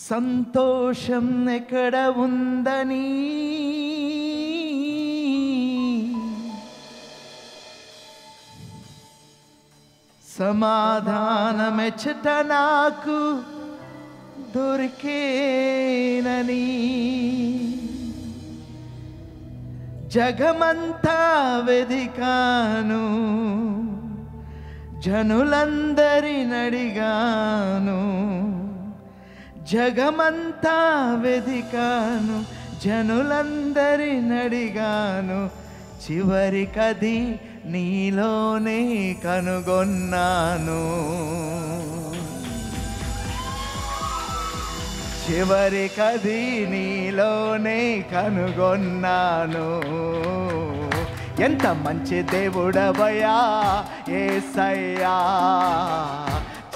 సంతోషం ఎక్కడ ఉందని సమాధానమెచ్చట నాకు దొరికేనని జగమంతా వెదికాను జనులందరినడిగాను జగమంతా వెదికాను జనులందరినడిగాను చివరికది నీలోనే కనుగొన్నాను చివరికది నీలోనే కనుగొన్నాను ఎంత మంచి దేవుడవయ్యా యేసయ్యా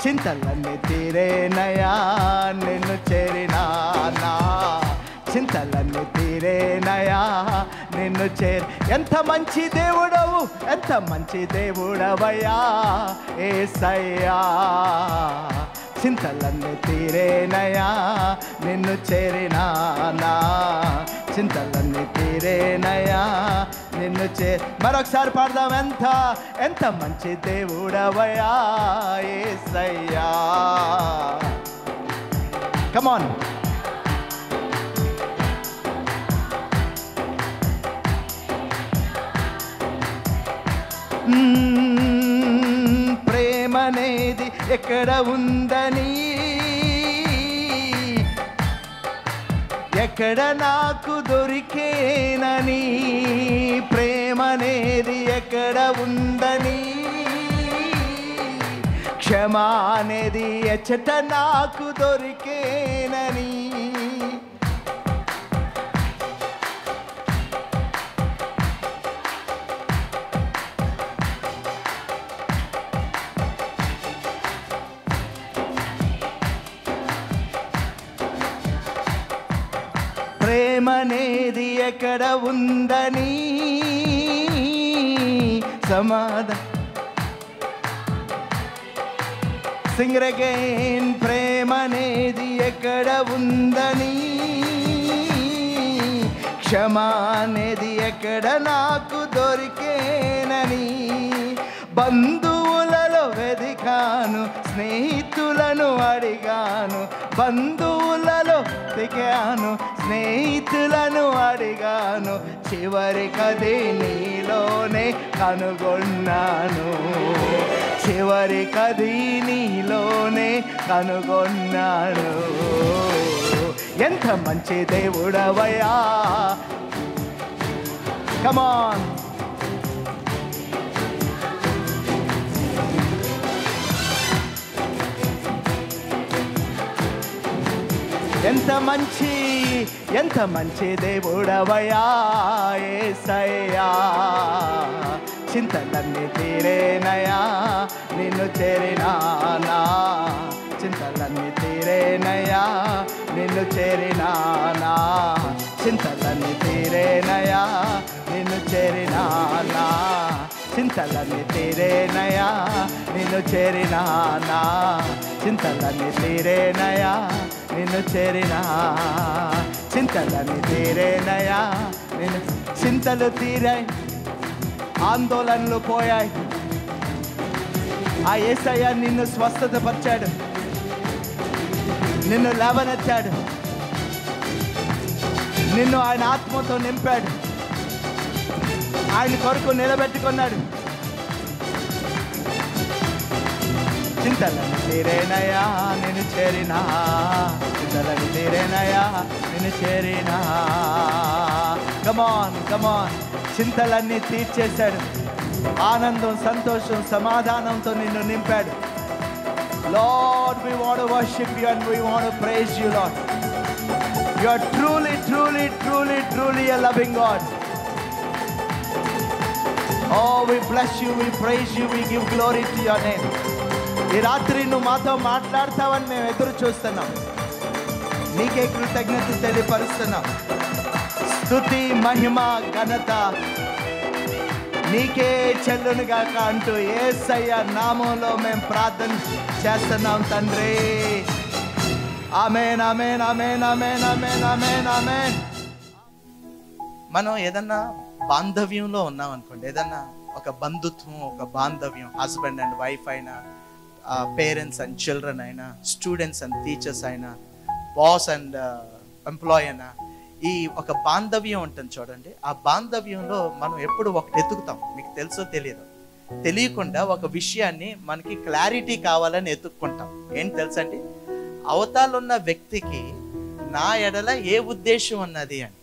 చింతలన్నీ తీరేనయా నిన్ను చేరినానా చింతలన్నీ తీరేనయా నిన్ను చేరి ఎంత మంచి దేవుడవు ఎంత మంచి దేవుడవయ్యా యేసయ్యా చింతలన్నీ తీరేనయా నిన్ను చేరినానా చింతలన్నీ తీరేనయా నిన్ను మరొకసారి పాడదాం ఎంత ఎంత మంచి దేవుడవయ్యా యేసయ్యా కమ్ ఆన్ ప్రేమనేది ఎక్కడ ఉందని ఎక్కడ నాకు దొరికేనని ప్రేమనేది ఎక్కడ ఉందని క్షమా అనేది ఎచ్చట నాకు దొరికేనని ప్రేమనేది ఎక్కడ ఉందని సింగర్ అగైన్ ప్రేమనేది ఎక్కడ ఉందని క్షమా అనేది ఎక్కడ నాకు దొరికేనని బంధువులలో వెదికాను స్నేహితులను అడిగాను బంధువులలో వెతికాను స్నేహితులను అడిగాను చివరికది నీలోనే కనుగొన్నాను చివరికది నీలోనే కనుగొన్నాను ఎంత మంచి దేవుడవయ్యా కమ్ ఆన్ ఎంత మంచి దేవుడవయ్యా యేసయ్యా చింతలన్నీ తీరేనయా నిన్ను చేరినానా చింతలన్నీ తీరేనయా నిన్ను చేరినానా చింతలన్నీ తీరేనయా నిన్ను చేరినానా చింతలన్నీ తీరేనయా నిన్ను చేరినానా చింతలన్నీ తీరేనయా నిన్ను చేరినా చింతలన్నీ తీరేనయా నిన్ను చింతలు తీరాయి ఆందోళనలు పోయాయి ఆ యేసయ్య నిన్ను స్వస్థతపరిచాడు నిన్ను లేవనెత్తాడు నిన్ను ఆయన ఆత్మతో నింపాడు ఆయన కొరకు నిలబెట్టుకున్నాడు చింతలన్నీ తీరేనయా నిన్ను చేరినా చింతలన్నీ తీరేనయా నిన్ను చేరినా కమాన్ కమాన్ చింతలన్నీ తీర్చేశాడు ఆనందం సంతోషం సమాధానంతో నిన్ను నింపాడు Lord, we want to worship you and we want to praise you, Lord. You are truly, truly, truly, truly a loving God. Oh, we bless you, we praise you, we give glory to your name. ఈ రాత్రి నువ్వు మాతో మాట్లాడతావని మేము ఎదురు చూస్తున్నాం నీకే కృతజ్ఞత తెలియపరుస్తున్నాం స్తుతి మహిమ ఘనత నీకే చెల్లునుగాక అంటూ యేసయ్య నామంలో మేము ప్రార్థన చేస్తున్నాం తండ్రి ఆమేన్, ఆమేన్, ఆమేన్, ఆమేన్, ఆమేన్, ఆమేన్, ఆమేన్. మనం ఏదన్నా బాంధవ్యంలో ఉన్నాం అనుకోండి, ఏదన్నా ఒక బంధుత్వం, ఒక బాంధవ్యం, హస్బెండ్ అండ్ వైఫ్ అయినా, పేరెంట్స్ అండ్ చిల్డ్రన్ అయినా, స్టూడెంట్స్ అండ్ టీచర్స్ అయినా, బాస్ అండ్ ఎంప్లాయీ అయినా, ఈ ఒక బాంధవ్యం ఉంటుంది చూడండి. ఆ బాంధవ్యంలో మనం ఎప్పుడు ఒకటి ఎత్తుకుతాం. మీకు తెలుసో తెలియదు, తెలియకుండా ఒక విషయాన్ని మనకి క్లారిటీ కావాలని ఎత్తుక్కుంటాం. ఏంటి తెలుసండి? అవతాలున్న వ్యక్తికి నా ఎడల ఏ ఉద్దేశం ఉన్నది అని.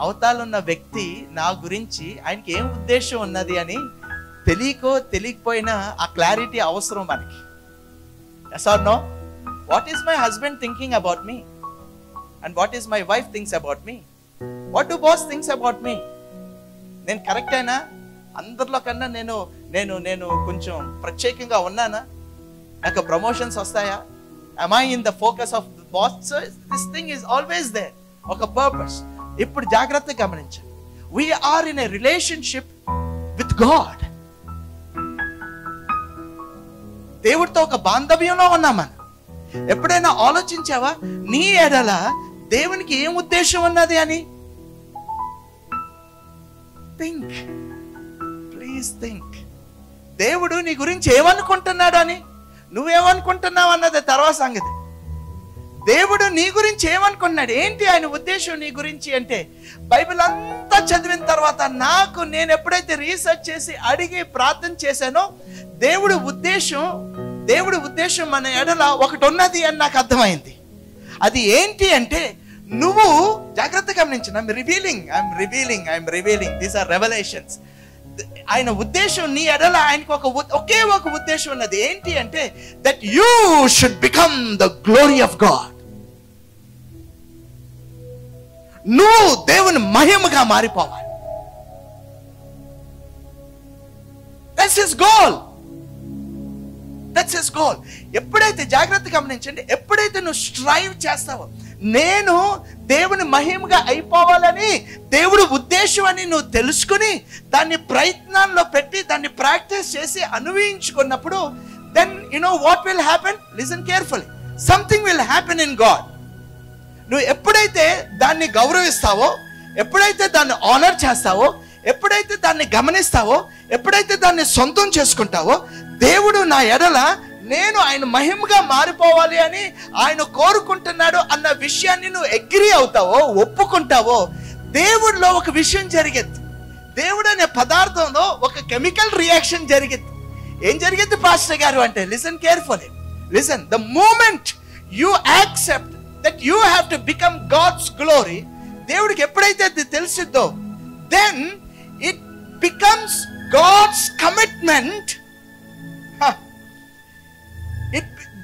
అవతాలున్న వ్యక్తి నా గురించి ఆయనకి ఏం ఉద్దేశం ఉన్నది అని తెలియకపోయినా ఆ క్లారిటీ అవసరం మనకి. Yes or no? What is my husband thinking about me? And what is my wife thinks about me? What do boss thinks about me? నేను కరెక్ట్ అయినా? అందరిలో కన్నా నేను నేను నేను కొంచెం ప్రత్యేకంగా ఉన్నానా? నాకు ప్రమోషన్స్ వస్తాయా? Am I in the focus of the boss? So this thing is always there. ఒక purpose. ఇప్పుడు జాగ్రత్తగా గమనించండి. We are in a relationship with God. దేవుడితో ఒక బాంధవ్యంలో ఉన్నాం మనం. ఎప్పుడైనా ఆలోచించావా నీ ఎడల దేవునికి ఏం ఉద్దేశం ఉన్నది అని? Think, please think. దేవుడు నీ గురించి ఏమనుకుంటున్నాడు అని, నువ్వేమనుకుంటున్నావు అన్నది తర్వాత సంగతి. దేవుడు నీ గురించి ఏమనుకున్నాడు, ఏంటి ఆయన ఉద్దేశం నీ గురించి అంటే, బైబిల్ అంతా చదివిన తర్వాత నేను ఎప్పుడైతే రీసెర్చ్ చేసి అడిగి ప్రార్థన చేశానో, దేవుడి ఉద్దేశం మన ఎడల ఒకటి ఉన్నది అని నాకు అర్థమైంది. అది ఏంటి అంటే, నువ్వు జాగ్రత్తగా గమనించు. I'm revealing these are revolutions. ఆయన ఉద్దేశం నీ ఎడల ఆయనకు ఒకే ఒక ఉద్దేశం ఉన్నది. ఏంటి అంటే, that you should become the glory of God. నువ్వు దేవుని మహిమగా మారిపోవాలి. That's his goal. ఎప్పుడైతే జాగ్రత్తగా గమనించండి, ఎప్పుడైతే నువ్వు స్ట్రైవ్ చేస్తావో, నేను దేవుని మహిమగా అయిపోవాలని దేవుడి ఉద్దేశం అని నువ్వు తెలుసుకుని దాన్ని ప్రయత్నాల్లో పెట్టి దాన్ని ప్రాక్టీస్ చేసి అనుభవించుకున్నప్పుడు, then you know what will happen? Listen carefully. Something will happen in God. నువ్వు ఎప్పుడైతే దాన్ని గౌరవిస్తావో, ఎప్పుడైతే దాన్ని ఆనర్ చేస్తావో, ఎప్పుడైతే దాన్ని గమనిస్తావో, ఎప్పుడైతే దాన్ని సొంతం చేసుకుంటావో, దేవుడు నా ఎడల నేను ఆయన మహిమగా మారిపోవాలి అని ఆయన కోరుకుంటున్నాడు అన్న విషయాన్ని నువ్వు అగ్రీ అవుతావో, ఒప్పుకుంటావో, దేవుడిలో ఒక విషయం జరిగేది. దేవుడు అనే పదార్థంలో ఒక కెమికల్ రియాక్షన్ జరిగేది. ఏం జరిగేది పాస్టర్ గారు అంటే, listen carefully, listen. The moment you accept that you have to become God's glory, దేవుడికి ఎప్పుడైతే అది తెలిసిద్దో, then it becomes God's commitment.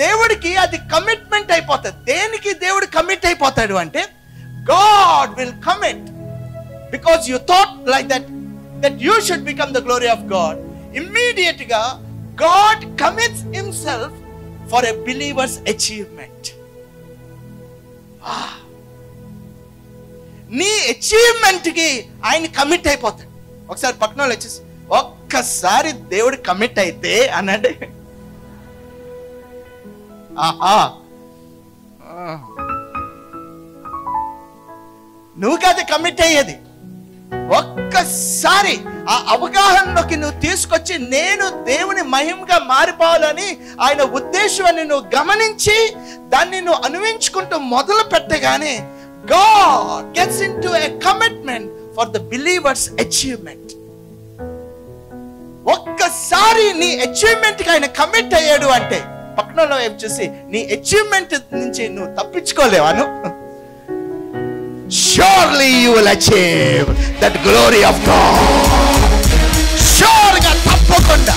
దేవుడికి అది కమిట్మెంట్ అయిపోతుంది. దేనికి దేవుడు కమిట్ అయిపోతాడు అంటే, God will commit because you thought like that you should become the glory of God. Immediate గా God commits himself for a believers achievement. నీ అచీవ్మెంట్ కి ఆయన కమిట్ అయిపోతాడు. ఒకసారి పక్కన వచ్చేసి, ఒక్కసారి దేవుడు కమిట్ అయితే అనండి, నువ్వు కాదు కమిట్ అయ్యేది. ఒక్కసారి ఆ అవగాహనలోకి నువ్వు తీసుకొచ్చి, నేను దేవుని మహిమగా మారిపోవాలని ఆయన ఉద్దేశం అని నువ్వు గమనించి దాన్ని నువ్వు అనుభవించుకుంటూ మొదలు పెట్టగానే, God gets into a commitment for the believer's achievement. ఒక్కసారి నీ అచీవ్మెంట్ కి ఆయన కమిట్ అయ్యాడు అంటే, పక్కనలో చూసి నీ అచీవ్మెంట్ నుంచి నువ్వు తప్పించుకోలేవాను. Surely you will achieve that glory of God. Sure గా, తప్పకుండా.